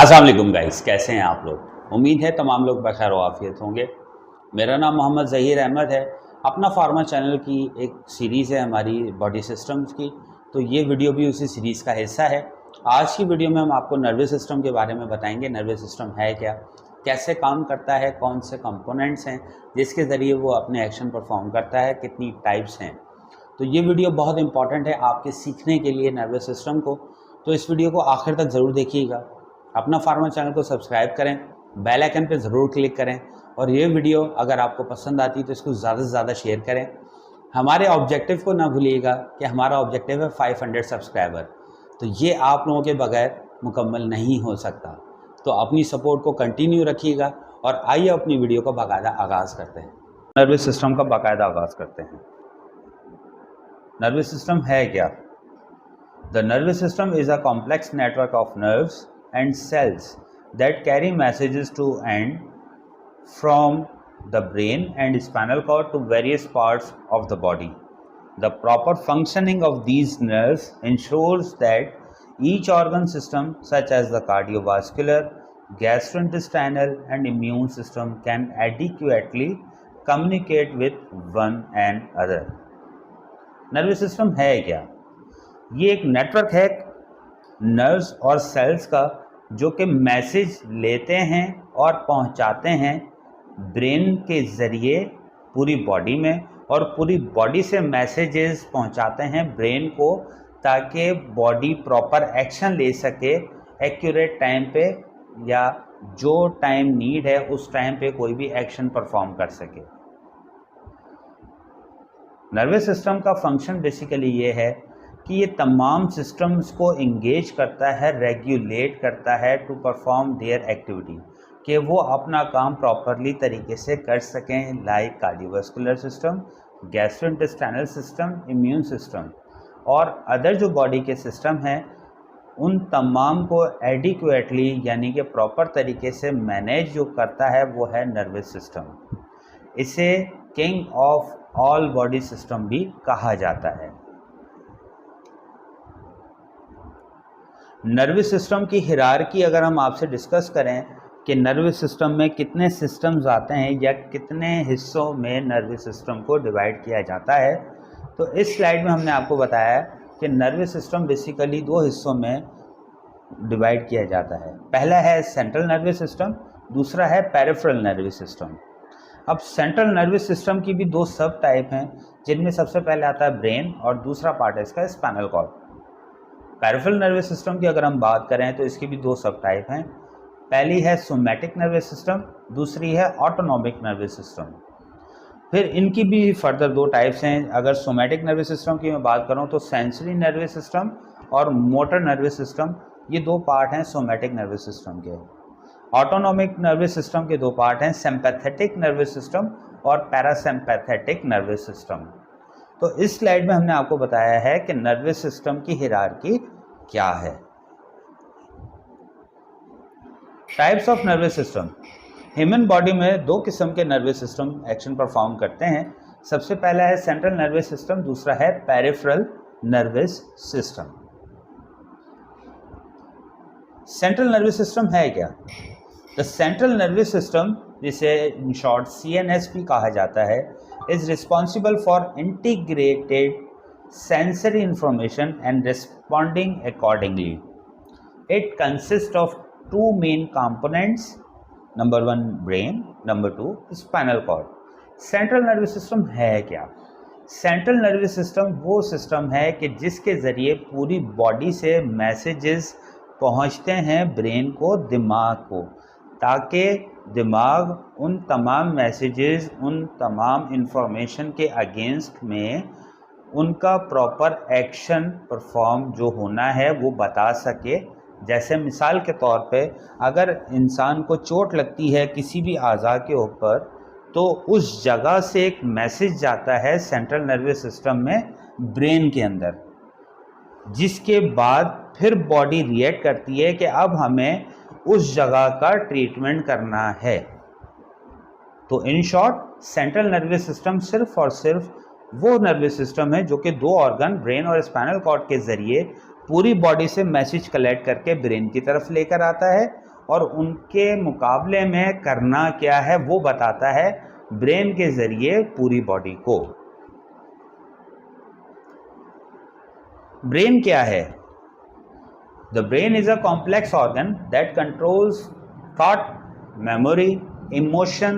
अस्सलाम वालेकुम गाइस, कैसे हैं आप लोग। उम्मीद है तमाम लोग बखैर आफियत होंगे। मेरा नाम मोहम्मद ज़हीर अहमद है। अपना फार्मा चैनल की एक सीरीज़ है हमारी बॉडी सिस्टम्स की, तो ये वीडियो भी उसी सीरीज़ का हिस्सा है। आज की वीडियो में हम आपको नर्वस सिस्टम के बारे में बताएंगे। नर्वस सिस्टम है क्या, कैसे काम करता है, कौन से कंपोनेंट्स हैं जिसके ज़रिए वो अपने एक्शन परफॉर्म करता है, कितनी टाइप्स हैं। तो ये वीडियो बहुत इंपॉर्टेंट है आपके सीखने के लिए नर्वस सिस्टम को। तो इस वीडियो को आखिर तक ज़रूर देखिएगा। अपना फार्मा चैनल को सब्सक्राइब करें, बेल आइकन पर ज़रूर क्लिक करें और ये वीडियो अगर आपको पसंद आती है तो इसको ज़्यादा से ज़्यादा शेयर करें। हमारे ऑब्जेक्टिव को ना भूलिएगा कि हमारा ऑब्जेक्टिव है 500 सब्सक्राइबर, तो ये आप लोगों के बगैर मुकम्मल नहीं हो सकता। तो अपनी सपोर्ट को कंटिन्यू रखिएगा और आइए अपनी वीडियो का बाकायदा आगाज़ करते हैं। नर्वस सिस्टम का बाकायदा आगाज़ करते हैं। नर्वस सिस्टम है क्या? The nervous system is a complex network of nerves and cells that carry messages to and from the brain and spinal cord to various parts of the body. The proper functioning of these nerves ensures that each organ system, such as the cardiovascular, gastrointestinal, and immune system, can adequately communicate with one another. Nervous system है क्या? ये एक network है nerves और sales का जो कि message लेते हैं और पहुंचाते हैं ब्रेन के ज़रिए पूरी बॉडी में, और पूरी बॉडी से मैसेजेस पहुंचाते हैं ब्रेन को ताकि बॉडी प्रॉपर एक्शन ले सके एक्यूरेट टाइम पे, या जो टाइम नीड है उस टाइम पे कोई भी एक्शन परफॉर्म कर सके। नर्वस सिस्टम का फंक्शन बेसिकली ये है कि ये तमाम सिस्टम्स को इंगेज करता है, रेगुलेट करता है टू परफॉर्म देयर एक्टिविटी, कि वो अपना काम प्रॉपरली तरीके से कर सकें, like cardiovascular system, gastrointestinal system, immune system और अदर जो बॉडी के सिस्टम हैं उन तमाम को एडिक्वेटली यानी कि प्रॉपर तरीके से मैनेज जो करता है वो है नर्वस सिस्टम। इसे king of all body system भी कहा जाता है। नर्वस सिस्टम की हिरार्की अगर हम आपसे डिस्कस करें कि नर्वस सिस्टम में कितने सिस्टम्स आते हैं या कितने हिस्सों में नर्वस सिस्टम को डिवाइड किया जाता है, तो इस स्लाइड में हमने आपको बताया कि नर्वस सिस्टम बेसिकली दो हिस्सों में डिवाइड किया जाता है। पहला है सेंट्रल नर्वस सिस्टम, दूसरा है पेरिफेरल नर्वस सिस्टम। अब सेंट्रल नर्वस सिस्टम की भी दो सब टाइप हैं, जिनमें सबसे पहले आता है ब्रेन और दूसरा पार्ट है इसका spinal cord. Peripheral nervous system की अगर हम बात करें तो इसकी भी दो सब टाइप हैं। पहली है सोमैटिक नर्वस सिस्टम, दूसरी है ऑटोनॉमिक नर्वस सिस्टम। फिर इनकी भी फर्दर दो टाइप्स हैं। अगर सोमैटिक नर्वस सिस्टम की मैं बात करूं तो सेंसरी नर्वस सिस्टम और मोटर नर्वस सिस्टम, ये दो पार्ट हैं सोमैटिक नर्वस सिस्टम के। ऑटोनॉमिक नर्वस सिस्टम के दो पार्ट हैं, सिंपैथेटिक नर्वस सिस्टम और पैरासिम्पैथेटिक नर्वस सिस्टम। तो इस स्लाइड में हमने आपको बताया है कि नर्वस सिस्टम की हिरार्की क्या है। Types of nervous system. Human body में दो किस्म के नर्वस सिस्टम एक्शन परफॉर्म करते हैं। सबसे पहला है सेंट्रल नर्वस सिस्टम, दूसरा है peripheral nervous system. Central nervous system है क्या? द सेंट्रल नर्वस सिस्टम, जिसे इन शॉर्ट CNS भी कहा जाता है, is responsible for integrated sensory information and responding accordingly. It consists of two main components, number one brain, number two spinal cord. Central nervous system है क्या? Central nervous system वो system है कि जिसके ज़रिए पूरी बॉडी से मैसेजेस पहुंचते हैं ब्रेन को, दिमाग को, ताकि दिमाग उन तमाम मैसेजेस, उन तमाम इंफॉर्मेशन के अगेंस्ट में उनका प्रॉपर एक्शन परफॉर्म जो होना है वो बता सके। जैसे मिसाल के तौर पे अगर इंसान को चोट लगती है किसी भी आज़ा के ऊपर, तो उस जगह से एक मैसेज जाता है सेंट्रल नर्वस सिस्टम में ब्रेन के अंदर, जिसके बाद फिर बॉडी रिएक्ट करती है कि अब हमें उस जगह का ट्रीटमेंट करना है। तो in short central nervous system सिर्फ और सिर्फ वो नर्वस सिस्टम है जो कि दो ऑर्गन ब्रेन और स्पाइनल कॉर्ड के ज़रिए पूरी बॉडी से मैसेज कलेक्ट करके ब्रेन की तरफ लेकर आता है और उनके मुकाबले में करना क्या है वो बताता है ब्रेन के ज़रिए पूरी बॉडी को। ब्रेन क्या है? The brain is a complex organ that controls thought, memory, emotion,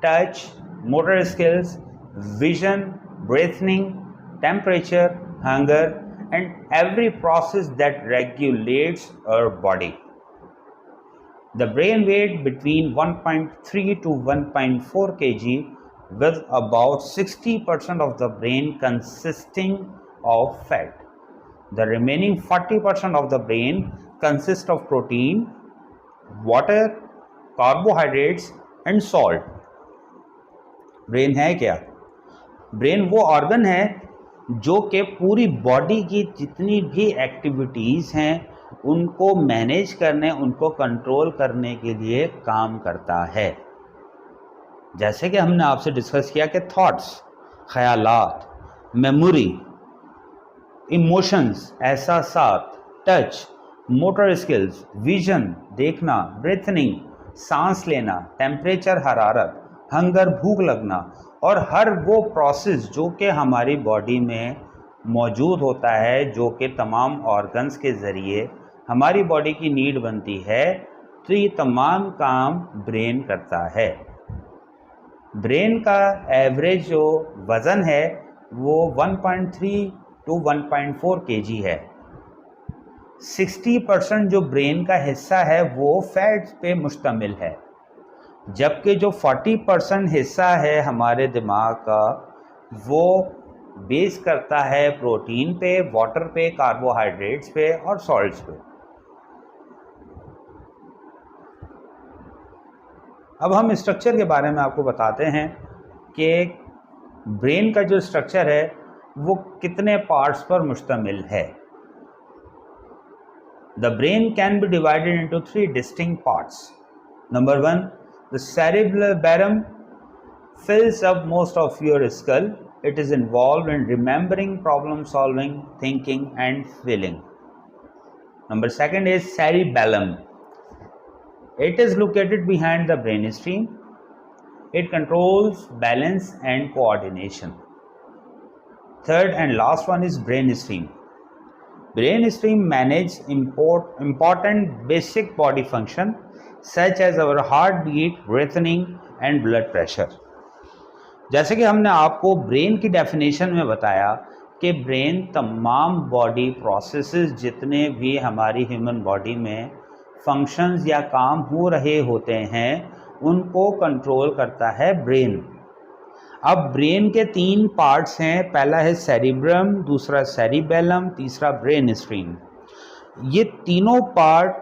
touch, motor skills, vision, breathing, temperature, hunger, and every process that regulates our body. The brain weight between 1.3 to 1.4 kg, with about 60% of the brain consisting of fat. The remaining 40% of the brain consists of protein, water, carbohydrates and salt. Brain है क्या? Brain वो organ है जो कि पूरी body की जितनी भी एक्टिविटीज़ हैं उनको मैनेज करने, उनको कंट्रोल करने के लिए काम करता है। जैसे कि हमने आपसे डिस्कस किया कि थॉट्स, ख्यालात, मेमोरी, इमोशंस, एहसासात, टच, मोटर स्किल्स, विजन, देखना, ब्रीथिंग, सांस लेना, टेम्परेचर, हरारत, हंगर, भूख लगना और हर वो प्रोसेस जो कि हमारी बॉडी में मौजूद होता है, जो कि तमाम ऑर्गन्स के ज़रिए हमारी बॉडी की नीड बनती है, तो ये तमाम काम ब्रेन करता है। ब्रेन का एवरेज जो वज़न है वो 1.3 टू 1.4 kg है। 60% जो ब्रेन का हिस्सा है वो फैट पे मुश्तमिल है, जबकि जो 40% हिस्सा है हमारे दिमाग का वो बेस करता है प्रोटीन पे, वाटर पे, कार्बोहाइड्रेट्स पे और सॉल्ट्स पे। अब हम स्ट्रक्चर के बारे में आपको बताते हैं कि ब्रेन का जो स्ट्रक्चर है वो कितने पार्ट्स पर मुश्तमिल है। The brain can be divided into 3 distinct parts. Number 1, the cerebellum fills up most of your skull. It is involved in remembering, problem solving, thinking and feeling. Number 2 is cerebellum. It is located behind the brainstem. It controls balance and coordination. Third and last one is brainstem. Brainstem manages important basic body function such as our heartbeat, breathing and blood pressure. जैसे कि हमने आपको brain की definition में बताया कि brain तमाम body processes जितने भी हमारी ह्यूमन बॉडी में फंक्शंस या काम हो रहे होते हैं उनको कंट्रोल करता है ब्रेन। अब ब्रेन के 3 पार्ट्स हैं, पहला है सेरिब्रम, दूसरा सेरिबेलम, तीसरा ब्रेन स्ट्रीम। ये तीनों पार्ट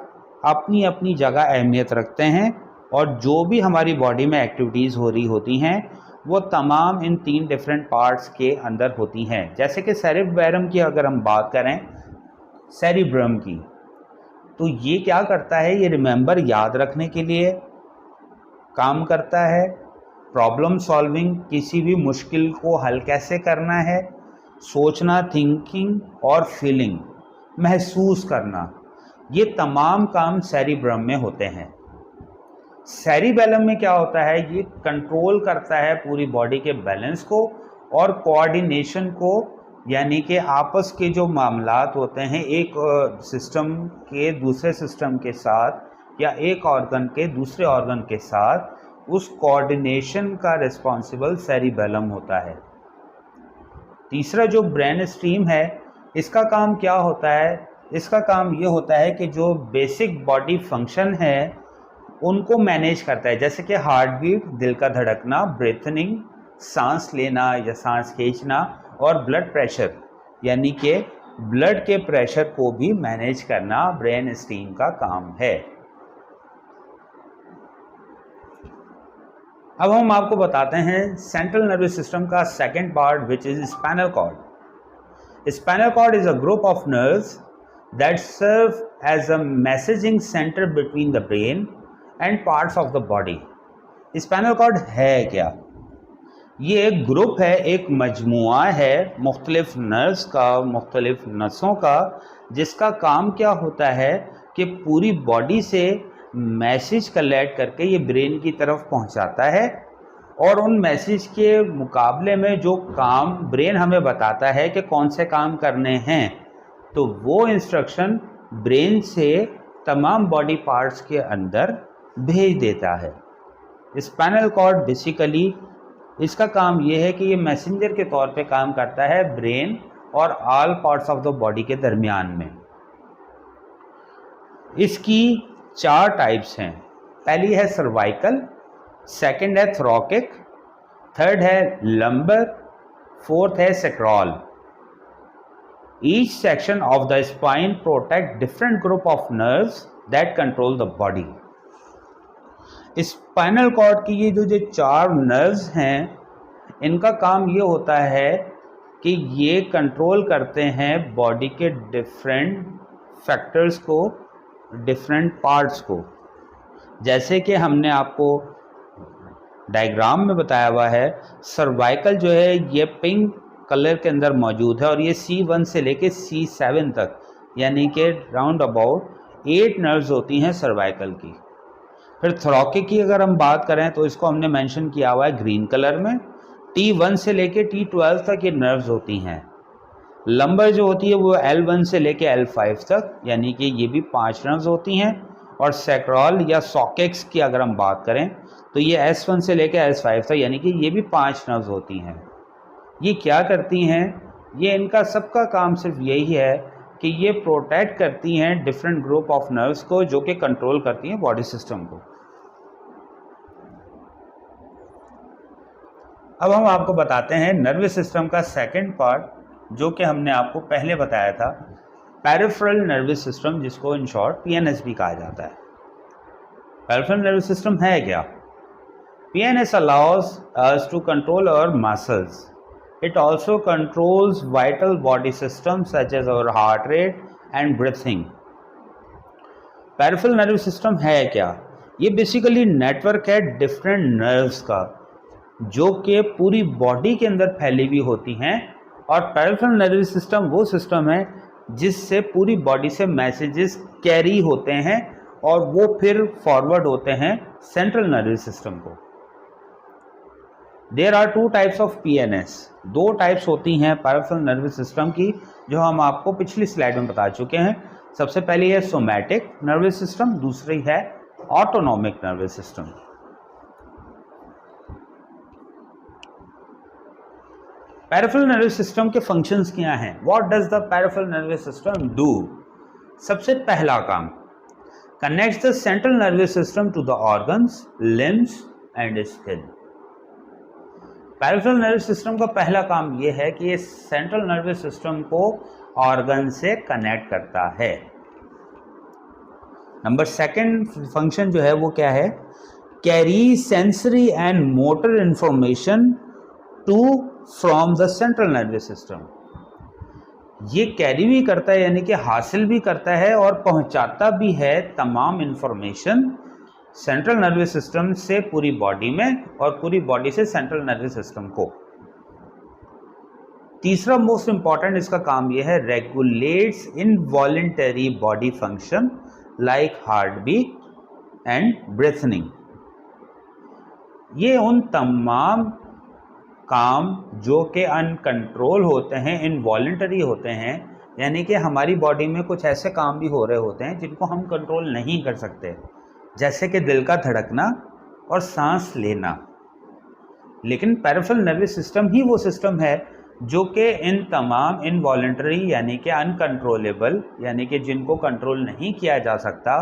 अपनी अपनी जगह अहमियत रखते हैं और जो भी हमारी बॉडी में एक्टिविटीज़ हो रही होती हैं वो तमाम इन 3 डिफरेंट पार्ट्स के अंदर होती हैं। जैसे कि सेरिबेलम की अगर हम बात करें, सेरिब्रम की, तो ये क्या करता है, ये रिमेंबर, याद रखने के लिए काम करता है, प्रॉब्लम सॉल्विंग, किसी भी मुश्किल को हल कैसे करना है, सोचना, थिंकिंग और फीलिंग, महसूस करना, ये तमाम काम सेरिब्रम में होते हैं। सेरिबेलम में क्या होता है, ये कंट्रोल करता है पूरी बॉडी के बैलेंस को और कोऑर्डिनेशन को, यानी कि आपस के जो मामलात होते हैं एक सिस्टम के दूसरे सिस्टम के साथ या एक ऑर्गन के दूसरे ऑर्गन के साथ, उस कोऑर्डिनेशन का रिस्पॉन्सिबल सेरिबेलम होता है। तीसरा जो ब्रेन स्ट्रीम है, इसका काम क्या होता है, इसका काम ये होता है कि जो बेसिक बॉडी फंक्शन है उनको मैनेज करता है, जैसे कि हार्ट बीट, दिल का धड़कना, ब्रीथिंग, सांस लेना या सांस खींचना और ब्लड प्रेशर, यानी कि ब्लड के प्रेशर को भी मैनेज करना ब्रेन स्ट्रीम का काम है। अब हम आपको बताते हैं सेंट्रल नर्वस सिस्टम का second part which is spinal cord. Spinal cord is a group of nerves that serve as a messaging centre between the brain and parts of the body. Spinal cord है क्या? ये एक group है, एक मजमुआ है मुख्तलिफ nerves का, मुख्तलिफ नसों का, जिसका काम क्या होता है कि पूरी बॉडी से मैसेज कलेक्ट करके ये ब्रेन की तरफ पहुंचाता है, और उन मैसेज के मुकाबले में जो काम ब्रेन हमें बताता है कि कौन से काम करने हैं, तो वो इंस्ट्रक्शन ब्रेन से तमाम बॉडी पार्ट्स के अंदर भेज देता है। स्पाइनल कॉर्ड बेसिकली इसका काम ये है कि ये मैसेंजर के तौर पे काम करता है ब्रेन और all parts of the body के दरमियान में। इसकी 4 टाइप्स हैं। पहली है सर्वाइकल, सेकंड है थोरैकिक, थर्ड है लंबर, फोर्थ है sacral. Each section of the spine protect different group of nerves that control the body. Spinal cord की ये जो 4 नर्व्स हैं, इनका काम ये होता है कि ये कंट्रोल करते हैं बॉडी के डिफरेंट फैक्टर्स को, डिफरेंट पार्ट्स को। जैसे कि हमने आपको डायग्राम में बताया हुआ है, सर्वाइकल जो है ये पिंक कलर के अंदर मौजूद है और ये C1 से लेके C7 तक, यानी कि राउंड अबाउट 8 नर्व्स होती हैं सर्वाइकल की। फिर थोरैकिक की अगर हम बात करें तो इसको हमने मेंशन किया हुआ है ग्रीन कलर में। T1 से लेके T12 तक ये नर्व्स होती हैं। लंबर जो होती है वो L1 से लेके L5 तक, यानी कि ये भी 5 नर्व्स होती हैं। और सैक्रल या सॉकेक्स की अगर हम बात करें तो ये S1 से लेके S5 तक, यानी कि ये भी 5 नर्व्स होती हैं। ये क्या करती हैं? ये इनका सबका काम सिर्फ यही है कि ये प्रोटेक्ट करती हैं डिफरेंट ग्रुप ऑफ नर्व्स को, जो कि कंट्रोल करती हैं बॉडी सिस्टम को। अब हम आपको बताते हैं नर्वस सिस्टम का सेकंड पार्ट, जो कि हमने आपको पहले बताया था, पेरिफेरल नर्वस सिस्टम, जिसको इन शॉर्ट PNS भी कहा जाता है। पेरिफेरल नर्वस सिस्टम है क्या? PNS allows us to control our muscles. It also controls vital body systems such as our heart rate and breathing. Peripheral nervous system है क्या? ये बेसिकली नेटवर्क है डिफरेंट नर्व्स का, जो कि पूरी बॉडी के अंदर फैली हुई होती हैं। और पेरिफेरल नर्वस सिस्टम वो सिस्टम है जिससे पूरी बॉडी से मैसेजेस कैरी होते हैं और वो फिर फॉरवर्ड होते हैं सेंट्रल नर्वस सिस्टम को। There are 2 types of PNS। 2 types होती हैं पेरिफेरल नर्वस सिस्टम की, जो हम आपको पिछली स्लाइड में बता चुके हैं। सबसे पहली है सोमैटिक नर्वस सिस्टम, दूसरी है autonomic nervous system. Peripheral nervous system के फंक्शंस क्या हैं? What does the peripheral nervous system do? सबसे पहला काम, connects the central nervous system to the organs, limbs and skin. Peripheral nervous system का पहला काम यह है कि ये सेंट्रल नर्वस सिस्टम को ऑर्गन से कनेक्ट करता है। नंबर सेकंड फंक्शन जो है वो क्या है? Carry sensory and motor information to from the central nervous system. ये कैरी भी करता है, यानी कि हासिल भी करता है और पहुंचाता भी है तमाम इंफॉर्मेशन सेंट्रल नर्वस सिस्टम से पूरी बॉडी में, और पूरी बॉडी से सेंट्रल नर्वस सिस्टम को। तीसरा मोस्ट इंपॉर्टेंट इसका काम यह है, regulates involuntary body function like heart beat and breathing. ये उन तमाम काम जो कि अनकंट्रोल होते हैं, इनवॉलंटरी होते हैं, यानी कि हमारी बॉडी में कुछ ऐसे काम भी हो रहे होते हैं जिनको हम कंट्रोल नहीं कर सकते, जैसे कि दिल का धड़कना और सांस लेना। लेकिन पेरिफेरल नर्वस सिस्टम ही वो सिस्टम है जो कि इन तमाम इनवॉलंटरी, यानी कि अनकंट्रोलेबल, यानी कि जिनको कंट्रोल नहीं किया जा सकता,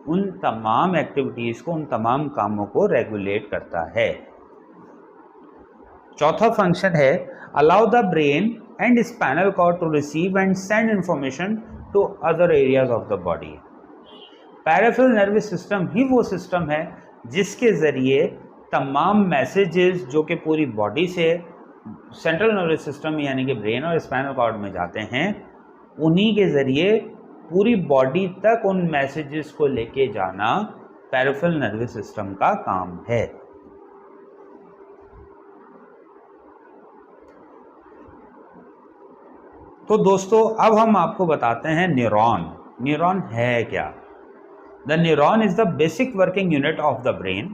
उन तमाम एक्टिविटीज़ को, उन तमाम कामों को रेगुलेट करता है। चौथा फंक्शन है, allow the brain and spinal cord to receive and send information to other areas of the body. Peripheral nervous system ही वो सिस्टम है जिसके ज़रिए तमाम मैसेजेस जो कि पूरी बॉडी से सेंट्रल नर्वस सिस्टम यानी कि ब्रेन और स्पाइनल कॉर्ड में जाते हैं, उन्हीं के ज़रिए पूरी बॉडी तक उन मैसेजेस को लेके जाना पेरिफेरल नर्वस सिस्टम का काम है। तो दोस्तों अब हम आपको बताते हैं न्यूरॉन। न्यूरॉन है क्या? The neuron is the basic working unit of the brain.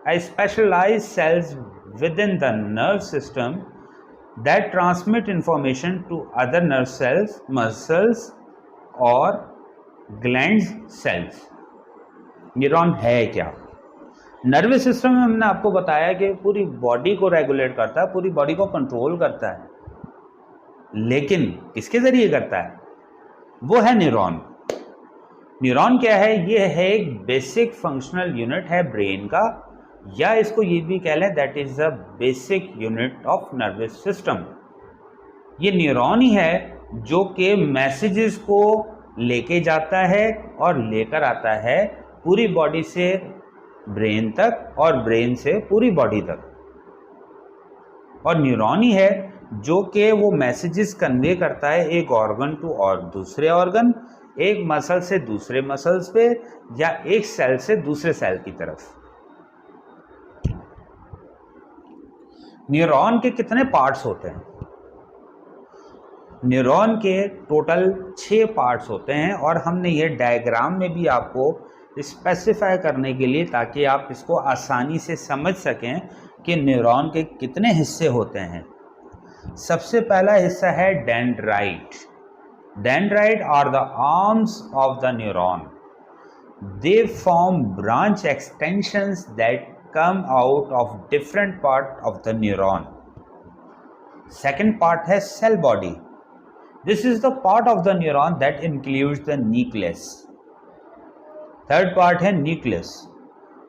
A specialized cells within the nerve system that transmit information to other nerve cells, muscles और glands cells. न्यूरॉन है क्या? नर्वस सिस्टम में हमने आपको बताया कि पूरी बॉडी को रेगुलेट करता है, पूरी बॉडी को कंट्रोल करता है, लेकिन किसके जरिए करता है? वो है न्यूरॉन। न्यूरॉन क्या है? ये है एक बेसिक फंक्शनल यूनिट है ब्रेन का, या इसको ये भी कह लें that is the basic unit of nervous system. ये न्यूरॉन ही है जो कि मैसेजेस को लेके जाता है और लेकर आता है पूरी बॉडी से ब्रेन तक और ब्रेन से पूरी बॉडी तक। और न्यूरॉन ही है जो कि वो मैसेजेस कन्वे करता है एक ऑर्गन टू और दूसरे ऑर्गन, एक मसल से दूसरे मसल्स पे, या एक सेल से दूसरे सेल की तरफ। न्यूरॉन के कितने पार्ट्स होते हैं? न्यूरॉन के टोटल 6 पार्ट्स होते हैं, और हमने ये डायग्राम में भी आपको स्पेसिफाई करने के लिए, ताकि आप इसको आसानी से समझ सकें कि न्यूरॉन के कितने हिस्से होते हैं। सबसे पहला हिस्सा है dendrite. Dendrite are the arms of the neuron. They form branch extensions that come out of different part of the neuron. Second part है cell body. This is the part of the neuron that includes the nucleus. Third part है nucleus.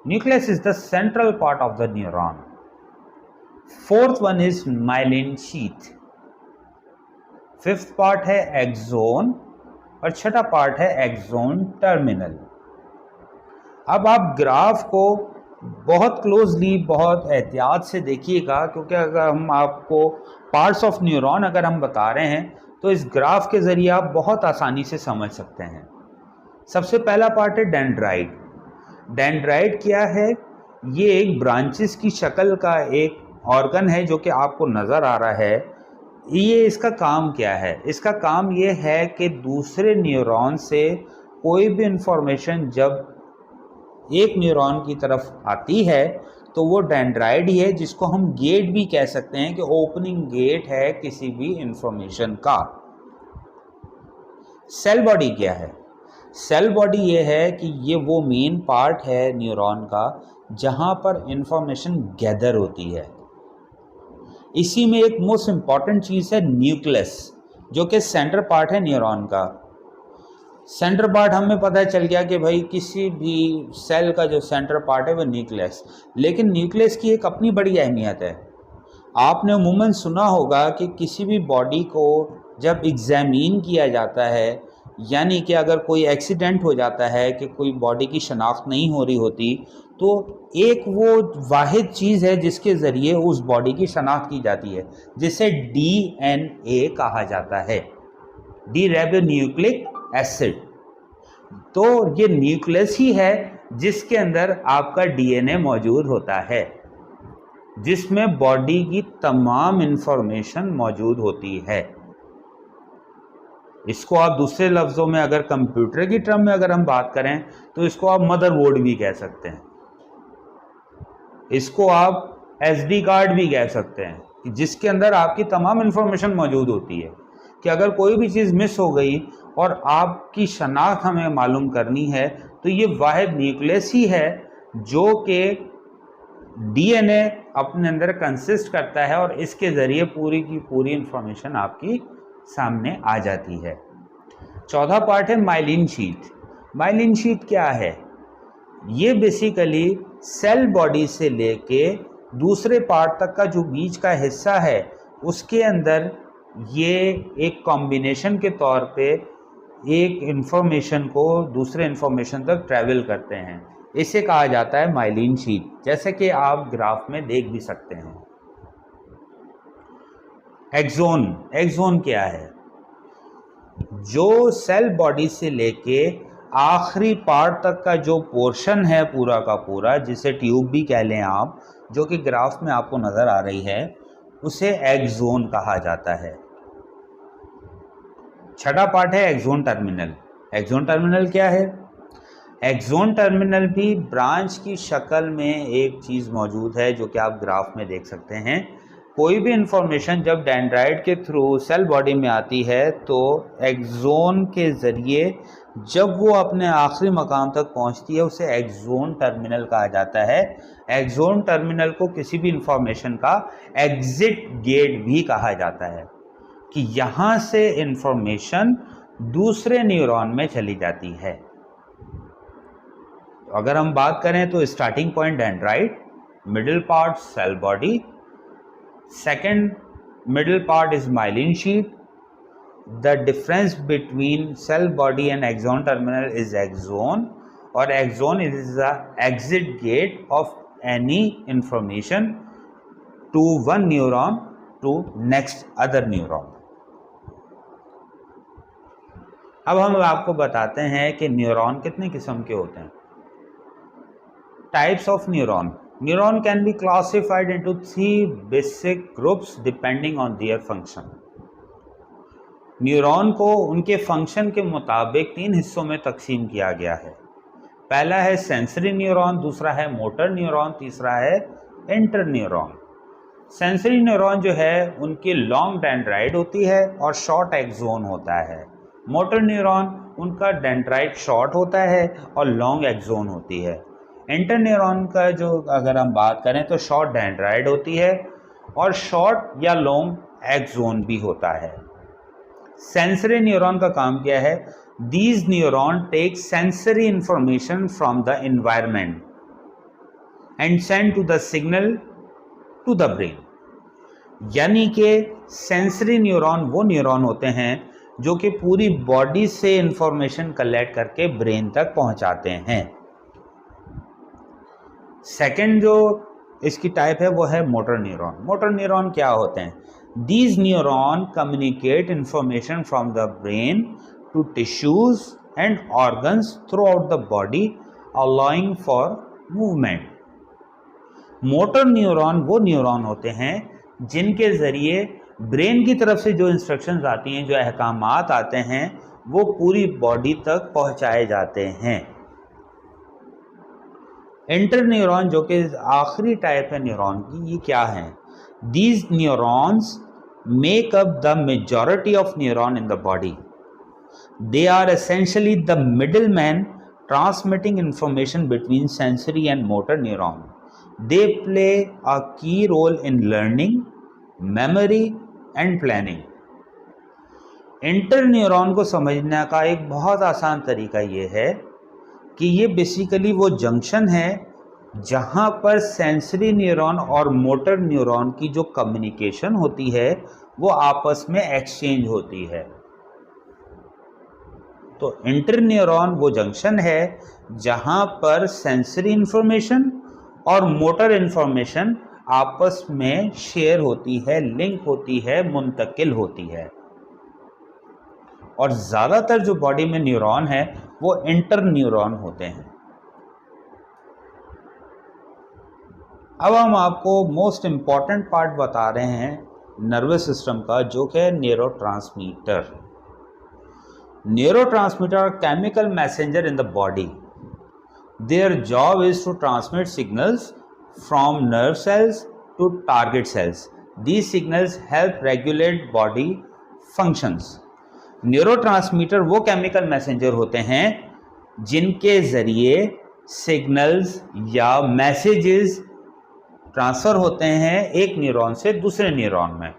Nucleus is the central part of the neuron. Fourth one is myelin sheath. Fifth part है axon, और छठा part है axon terminal. अब आप graph को बहुत closely, बहुत एहतियात से देखिएगा, क्योंकि अगर हम आपको पार्ट्स ऑफ न्यूरॉन अगर हम बता रहे हैं तो इस ग्राफ के ज़रिए आप बहुत आसानी से समझ सकते हैं। सबसे पहला पार्ट है डेंड्राइट। डेंड्राइट क्या है? ये एक ब्रांचेस की शक्ल का एक ऑर्गन है जो कि आपको नज़र आ रहा है। ये इसका काम क्या है? इसका काम ये है कि दूसरे न्यूरॉन से कोई भी इंफॉर्मेशन जब एक न्यूरॉन की तरफ आती है तो वो डेंड्राइट ही है, जिसको हम गेट भी कह सकते हैं कि ओपनिंग गेट है किसी भी इंफॉर्मेशन का। सेल बॉडी क्या है? सेल बॉडी ये है कि ये वो मेन पार्ट है न्यूरॉन का जहाँ पर इंफॉर्मेशन गैदर होती है। इसी में एक मोस्ट इम्पॉर्टेंट चीज़ है न्यूक्लियस, जो कि सेंटर पार्ट है न्यूरॉन का। सेंटर पार्ट हमें पता चल गया कि भाई किसी भी सेल का जो सेंटर पार्ट है वो न्यूक्लियस, लेकिन न्यूक्लियस की एक अपनी बड़ी अहमियत है। आपने अमूमन सुना होगा कि किसी भी बॉडी को जब एग्जामिन किया जाता है, यानी कि अगर कोई एक्सीडेंट हो जाता है कि कोई बॉडी की शनाख्त नहीं हो रही होती, तो एक वो वाहिद चीज़ है जिसके ज़रिए उस बॉडी की शनाख्त की जाती है, जिसे DNA कहा जाता है, डीरिबोन्यूक्लिक एसिड। तो ये न्यूक्लियस ही है जिसके अंदर आपका DNA मौजूद होता है, जिसमें बॉडी की तमाम इंफॉर्मेशन मौजूद होती है। इसको आप दूसरे लफ्ज़ों में अगर कंप्यूटर की टर्म में अगर हम बात करें तो इसको आप मदरबोर्ड भी कह सकते हैं, इसको आप SD कार्ड भी कह सकते हैं, कि जिसके अंदर आपकी तमाम इंफॉर्मेशन मौजूद होती है कि अगर कोई भी चीज़ मिस हो गई और आपकी शनाख्त हमें मालूम करनी है तो ये वाहिद न्यूक्लियस ही है जो कि DNA अपने अंदर कंसिस्ट करता है, और इसके ज़रिए पूरी की पूरी इंफॉर्मेशन आपकी सामने आ जाती है। चौथा पार्ट है माइलिन शीथ। माइलिन शीथ क्या है? ये बेसिकली सेल बॉडी से लेके दूसरे पार्ट तक का जो बीच का हिस्सा है उसके अंदर ये एक कॉम्बिनेशन के तौर पे एक इंफॉर्मेशन को दूसरे इंफॉर्मेशन तक ट्रैवल करते हैं। इसे कहा जाता है माइलिन शीथ, जैसे कि आप ग्राफ में देख भी सकते हैं। एक्सोन। एक्सोन क्या है? जो सेल बॉडी से लेके आखिरी पार्ट तक का जो पोर्शन है पूरा का पूरा, जिसे ट्यूब भी कह लें आप, जो कि ग्राफ में आपको नज़र आ रही है, उसे एक्सोन कहा जाता है। छठा पार्ट है एक्सोन टर्मिनल। एक्सोन टर्मिनल क्या है? एक्सोन टर्मिनल भी ब्रांच की शक्ल में एक चीज़ मौजूद है जो कि आप ग्राफ में देख सकते हैं। कोई भी इंफॉर्मेशन जब डेंड्राइट के थ्रू सेल बॉडी में आती है तो एक्सोन के ज़रिए जब वो अपने आखिरी मकाम तक पहुंचती है उसे एक्सोन टर्मिनल कहा जाता है। एक्सोन टर्मिनल को किसी भी इंफॉर्मेशन का एग्जिट गेट भी कहा जाता है कि यहाँ से इंफॉर्मेशन दूसरे न्यूरॉन में चली जाती है। अगर हम बात करें तो starting point dendrite, middle part cell body, second middle part is myelin sheath, the difference between cell body and axon terminal is axon, और axon is the exit gate of any information to one neuron to next other neuron. अब हम आपको बताते हैं कि neuron कितने किस्म के होते हैं। Types of neuron. Neuron can be classified into 3 basic groups depending on their function. Neuron को उनके फंक्शन के मुताबिक 3 हिस्सों में तकसीम किया गया है। पहला है सेंसरी न्यूरॉन, दूसरा है मोटर न्यूरॉन, तीसरा है इंटर न्यूरॉन। सेंसरी न्यूरॉन जो है उनकी लॉन्ग डेंड्राइट होती है और शॉर्ट एक्सोन होता है। मोटर न्यूरॉन उनका डेंड्राइट शॉर्ट होता है और लॉन्ग एक्सोन होती है। इंटर न्यूरॉन का जो अगर हम बात करें तो शॉर्ट डेंड्राइट होती है और शॉर्ट या लॉन्ग एक्सोन भी होता है। सेंसरी न्यूरॉन का काम क्या है? These neuron take sensory information from the environment and send to the signal to the brain. यानी कि सेंसरी न्यूरॉन वो न्यूरॉन होते हैं जो कि पूरी बॉडी से इंफॉर्मेशन कलेक्ट करके ब्रेन तक पहुंचाते हैं। सेकेंड जो इसकी टाइप है वो है मोटर न्यूरॉन। मोटर न्यूरॉन क्या होते हैं? These neuron communicate information from the brain to tissues and organs throughout the body allowing for movement. Motor neuron वो न्यूरॉन होते हैं जिनके ज़रिए ब्रेन की तरफ से जो इंस्ट्रक्शंस आती हैं, जो अहकामात आते हैं, वो पूरी बॉडी तक पहुंचाए जाते हैं। इंटर न्यूरॉन जो कि आखिरी टाइप है न्यूरॉन की, ये क्या है? These neurons make up the majority of neuron in the body. They are essentially the middle man transmitting information between sensory and motor neuron. They play a key role in learning, memory and planning. Inter neuron को समझने का एक बहुत आसान तरीका ये है कि ये बेसिकली वो जंक्शन है जहाँ पर सेंसरी न्यूरॉन और मोटर न्यूरॉन की जो कम्युनिकेशन होती है वो आपस में एक्सचेंज होती है। तो इंटर न्यूरॉन वो जंक्शन है जहाँ पर सेंसरी इंफॉर्मेशन और मोटर इंफॉर्मेशन आपस में शेयर होती है, लिंक होती है, मुंतकिल होती है। और ज़्यादातर जो बॉडी में न्यूरॉन है वो इंटर न्यूरॉन होते हैं। अब हम आपको मोस्ट इम्पॉर्टेंट पार्ट बता रहे हैं नर्वस सिस्टम का, जो कि neurotransmitter. Neurotransmitter are chemical messenger in the body. Their job is to transmit signals from nerve cells to target cells. These signals help regulate body functions. Neurotransmitter वो chemical messenger होते हैं जिनके ज़रिए signals या messages transfer होते हैं एक neuron से दूसरे न्यूरॉन में।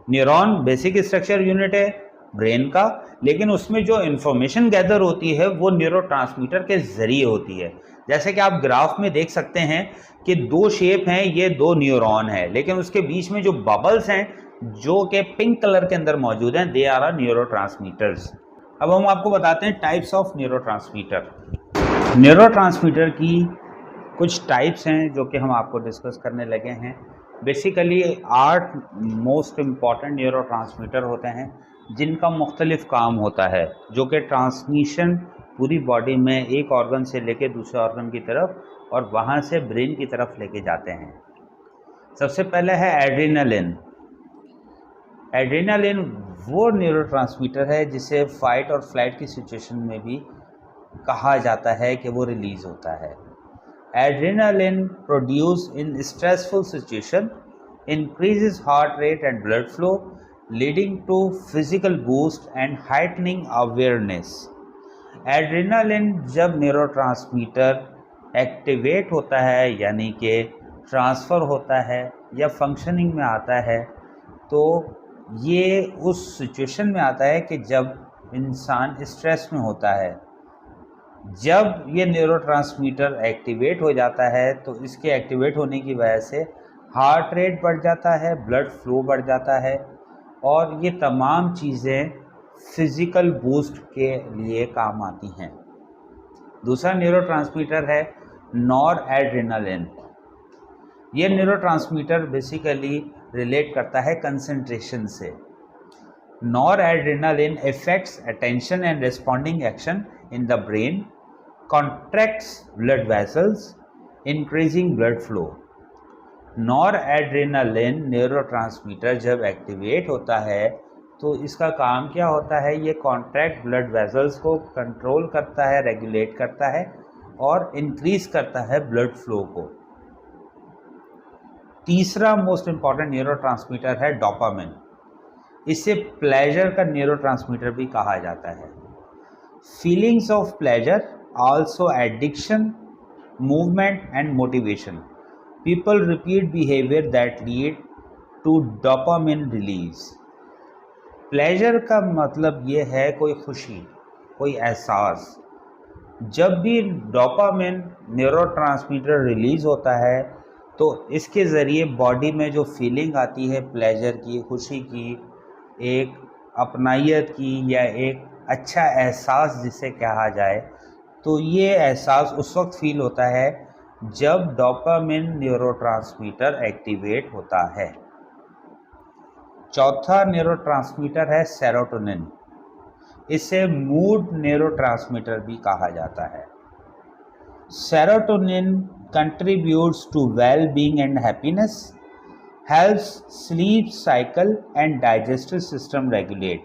न्यूरॉन बेसिक स्ट्रक्चर यूनिट है ब्रेन का, लेकिन उसमें जो इन्फॉर्मेशन गैदर होती है वो न्यूरोट्रांसमीटर के ज़रिए होती है। जैसे कि आप ग्राफ में देख सकते हैं कि दो शेप हैं, ये दो न्यूरॉन है, लेकिन उसके बीच में जो बबल्स हैं जो कि पिंक कलर के अंदर मौजूद हैं, दे आर न्यूरोट्रांसमीटर्स। अब हम आपको बताते हैं टाइप्स ऑफ न्यूरोट्रांसमीटर। न्यूरोट्रांसमीटर की कुछ टाइप्स हैं जो कि हम आपको डिस्कस करने लगे हैं। बेसिकली 8 मोस्ट इम्पॉर्टेंट न्यूरोट्रांसमीटर होते हैं जिनका मुख्तलिफ काम होता है, जो कि ट्रांसमिशन पूरी बॉडी में एक ऑर्गन से लेके दूसरे ऑर्गन की तरफ और वहाँ से ब्रेन की तरफ लेके जाते हैं। सबसे पहले है एड्रेनालिन। एड्रेनालिन वो न्यूरोट्रांसमीटर है जिसे फाइट और फ्लाइट की सिचुएशन में भी कहा जाता है कि वो रिलीज होता है। Adrenaline produce in stressful situation increases heart rate and blood flow, leading to physical boost and heightening awareness. Adrenaline जब न्यूरोट्रांसमीटर एक्टिवेट होता है यानी कि ट्रांसफ़र होता है या फंक्शनिंग में आता है, तो ये उस सिचुएशन में आता है कि जब इंसान स्ट्रेस में होता है। जब ये न्यूरोट्रांसमीटर एक्टिवेट हो जाता है तो इसके एक्टिवेट होने की वजह से हार्ट रेट बढ़ जाता है, ब्लड फ्लो बढ़ जाता है और ये तमाम चीज़ें फिज़िकल बूस्ट के लिए काम आती हैं। दूसरा न्यूरोट्रांसमीटर है नॉर एड्रेनालिन। ये न्यूरोट्रांसमीटर बेसिकली रिलेट करता है कंसंट्रेशन से। Nor adrenaline affects attention and responding action in the brain, contracts blood vessels, increasing blood flow. Nor adrenaline neurotransmitter जब एक्टिवेट होता है तो इसका काम क्या होता है, ये कॉन्ट्रैक्ट ब्लड वेसल्स को कंट्रोल करता है, रेगुलेट करता है और इंक्रीज करता है ब्लड फ्लो को। तीसरा मोस्ट इम्पॉर्टेंट न्यूरोट्रांसमीटर है डोपामिन। इसे प्लेजर का न्यूरोट्रांसमीटर भी कहा जाता है। Feelings of pleasure, also addiction, movement and motivation. People repeat behavior that lead to dopamine release. Pleasure का मतलब ये है कोई खुशी, कोई एहसास। जब भी डोपामिन न्यूरोट्रांसमीटर रिलीज होता है तो इसके ज़रिए बॉडी में जो फीलिंग आती है प्लेजर की, खुशी की, एक अपनाइयत की या एक अच्छा एहसास जिसे कहा जाए, तो ये एहसास उस वक्त फील होता है जब डोपामिन न्यूरोट्रांसमीटर एक्टिवेट होता है। चौथा न्यूरोट्रांसमीटर है सेरोटोनिन। इसे मूड न्यूरोट्रांसमीटर भी कहा जाता है। Serotonin contributes to well being and happiness, helps sleep cycle and digestive system regulate,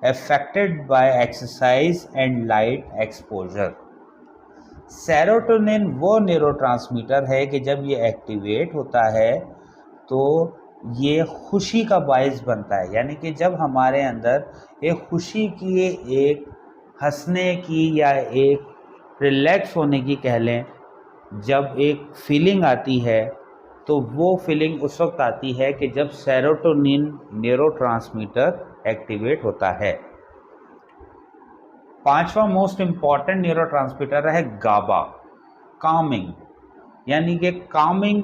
affected by exercise and light exposure. Serotonin वो न्यूरोट्रांसमीटर है कि जब ये एक्टिवेट होता है तो ये खुशी का बायस बनता है, यानी कि जब हमारे अंदर एक खुशी की, एक हंसने की या एक रिलैक्स होने की कह लें, जब एक फीलिंग आती है तो वो फीलिंग उस वक्त आती है कि जब सेरोटोनिन न्यूरोट्रांसमीटर एक्टिवेट होता है। पांचवा मोस्ट इम्पॉर्टेंट न्यूरोट्रांसमीटर है गाबा, कामिंग, यानी कि कामिंग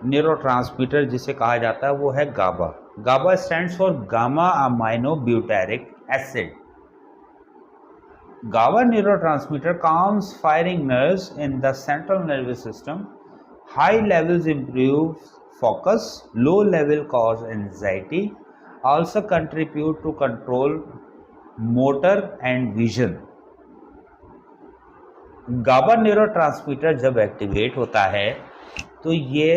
न्यूरोट्रांसमीटर जिसे कहा जाता है वो है GABA. GABA stands for gamma amino butyric acid. GABA neurotransmitter calms firing nerves in the central nervous system. High levels improve focus, low level cause anxiety, also contribute to control motor and vision. GABA neurotransmitter जब activate होता है तो ये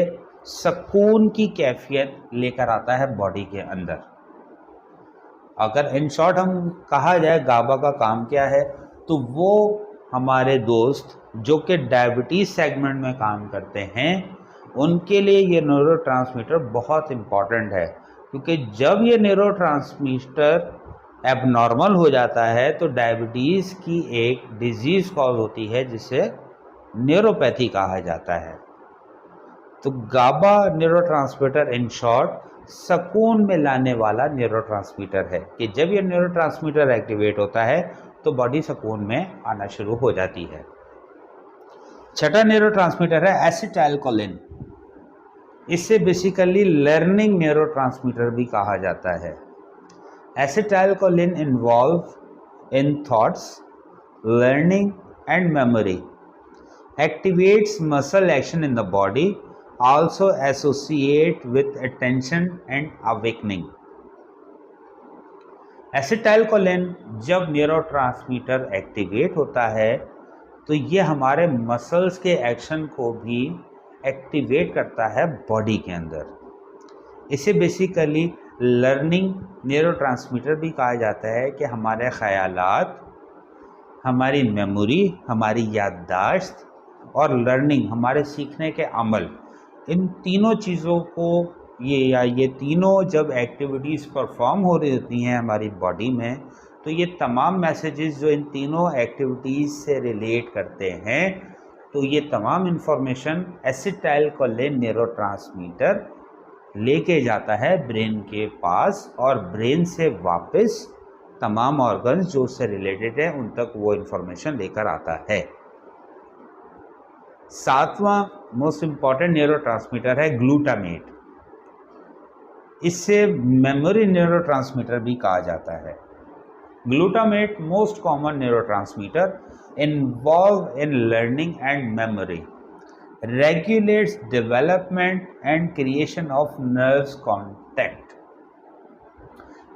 सुकून की कैफियत लेकर आता है बॉडी के अंदर। अगर इन शॉर्ट हम कहा जाए गाबा का काम क्या है, तो वो हमारे दोस्त जो कि डायबिटीज़ सेगमेंट में काम करते हैं उनके लिए ये न्यूरोट्रांसमीटर बहुत इम्पॉर्टेंट है, क्योंकि जब ये न्यूरोट्रांसमीटर एबनॉर्मल हो जाता है तो डायबिटीज़ की एक डिजीज़ कॉज होती है जिसे न्यूरोपैथी कहा जाता है। तो गाबा न्यूरोट्रांसमीटर इन शॉर्ट सुकून में लाने वाला न्यूरोट्रांसमीटर है कि जब ये न्यूरोट्रांसमीटर एक्टिवेट होता है तो बॉडी सुकून में आना शुरू हो जाती है। छठा न्यूरोट्रांसमीटर है एसिटाइलकोलिन। इसे बेसिकली लर्निंग न्यूरोट्रांसमीटर भी कहा जाता है। Acetylcholine involve in thoughts, learning and memory, activates muscle action in the body, also associate with attention and awakening. Acetylcholine जब न्यूरोट्रांसमीटर एक्टिवेट होता है तो ये हमारे मसल्स के एक्शन को भी एक्टिवेट करता है बॉडी के अंदर। इसे बेसिकली लर्निंग न्यूरोट्रांसमीटर भी कहा जाता है कि हमारे ख्यालात, हमारी मेमोरी, हमारी याददाश्त और लर्निंग, हमारे सीखने के अमल, इन तीनों चीज़ों को ये तीनों जब एक्टिविटीज़ परफॉर्म हो रही होती हैं हमारी बॉडी में, तो ये तमाम मैसेजेस जो इन तीनों एक्टिविटीज़ से रिलेट करते हैं, तो ये तमाम इन्फॉर्मेशन एसिटाइलकोलिन न्यूरोट्रांसमीटर लेके जाता है ब्रेन के पास और ब्रेन से वापस तमाम ऑर्गन्स जो उससे रिलेटेड है उन तक वो इन्फॉर्मेशन लेकर आता है। सातवां मोस्ट इम्पॉर्टेंट न्यूरोट्रांसमीटर है ग्लूटामेट। इससे मेमोरी न्यूरोट्रांसमीटर भी कहा जाता है। Glutamate most common neurotransmitter involve in learning and memory, regulates development and creation of nerves contact।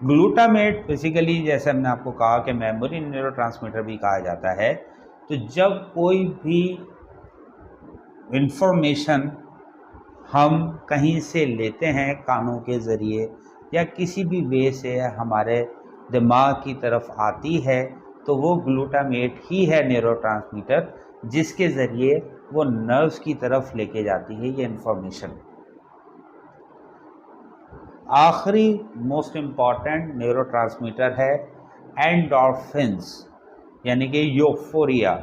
Glutamate basically जैसे हमने आपको कहा कि मेमोरी न्यूरोट्रांसमीटर भी कहा जाता है। तो जब कोई भी इंफॉर्मेशन हम कहीं से लेते हैं कानों के ज़रिए या किसी भी वे से हमारे दिमाग की तरफ आती है, तो वो ग्लूटामेट ही है न्यूरोट्रांसमीटर जिसके ज़रिए वो नर्व्स की तरफ लेके जाती है ये इन्फॉर्मेशन। आखिरी मोस्ट इम्पॉर्टेंट न्यूरोट्रांसमीटर है एंडोर्फिन्स, यानी कि euphoria,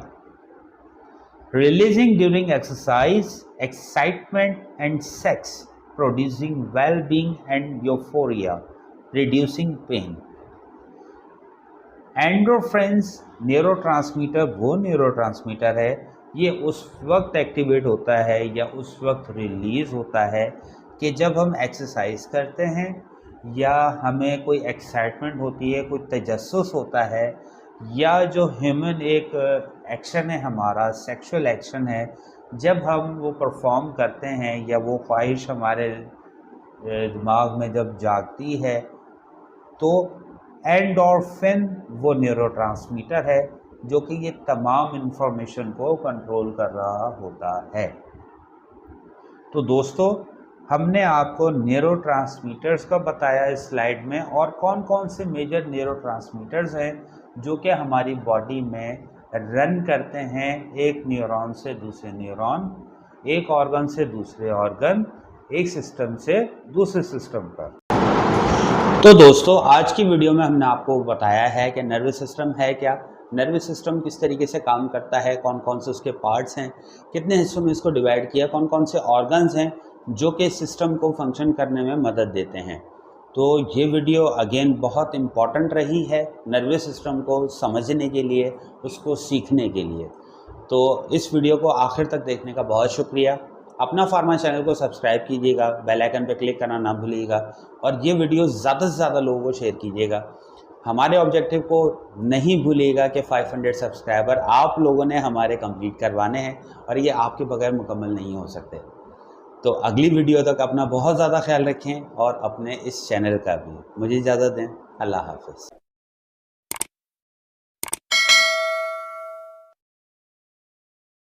releasing during exercise, excitement and sex, producing well being and euphoria, reducing pain. Endorphins neurotransmitter वो न्यूरोट्रांसमीटर है, ये उस वक्त एक्टिवेट होता है या उस वक्त रिलीज़ होता है कि जब हम एक्सरसाइज करते हैं या हमें कोई एक्साइटमेंट होती है, कोई तजस्सुस होता है, या जो ह्यूमन एक एक्शन है हमारा सेक्सुअल एक्शन है, जब हम वो परफॉर्म करते हैं या वो ख्वाहिश हमारे दिमाग में जब जागती है, तो एंडोर्फिन वो न्यूरोट्रांसमीटर है जो कि ये तमाम इन्फॉर्मेशन को कंट्रोल कर रहा होता है। तो दोस्तों, हमने आपको न्यूरोट्रांसमीटर्स का बताया इस स्लाइड में, और कौन कौन से मेजर न्यूरोट्रांसमीटर्स हैं जो कि हमारी बॉडी में रन करते हैं एक न्यूरॉन से दूसरे न्यूरॉन, एक ऑर्गन से दूसरे ऑर्गन, एक सिस्टम से दूसरे सिस्टम पर। तो दोस्तों, आज की वीडियो में हमने आपको बताया है कि नर्वस सिस्टम है क्या, नर्वस सिस्टम किस तरीके से काम करता है, कौन कौन से उसके पार्ट्स हैं, कितने हिस्सों में इसको डिवाइड किया, कौन कौन से ऑर्गन्स हैं जो कि सिस्टम को फंक्शन करने में मदद देते हैं। तो ये वीडियो अगेन बहुत इम्पॉर्टेंट रही है नर्वस सिस्टम को समझने के लिए, उसको सीखने के लिए। तो इस वीडियो को आखिर तक देखने का बहुत शुक्रिया। अपना फार्मा चैनल को सब्सक्राइब कीजिएगा, बेल आइकन पर क्लिक करना ना भूलिएगा, और ये वीडियो ज़्यादा से ज़्यादा लोगों को शेयर कीजिएगा। हमारे ऑब्जेक्टिव को नहीं भूलिएगा कि 500 सब्सक्राइबर आप लोगों ने हमारे कंप्लीट करवाने हैं, और ये आपके बगैर मुकम्मल नहीं हो सकते। तो अगली वीडियो तक अपना बहुत ज़्यादा ख्याल रखें और अपने इस चैनल का भी। मुझे इजाज़त दें। अल्लाह हाफ़िज़।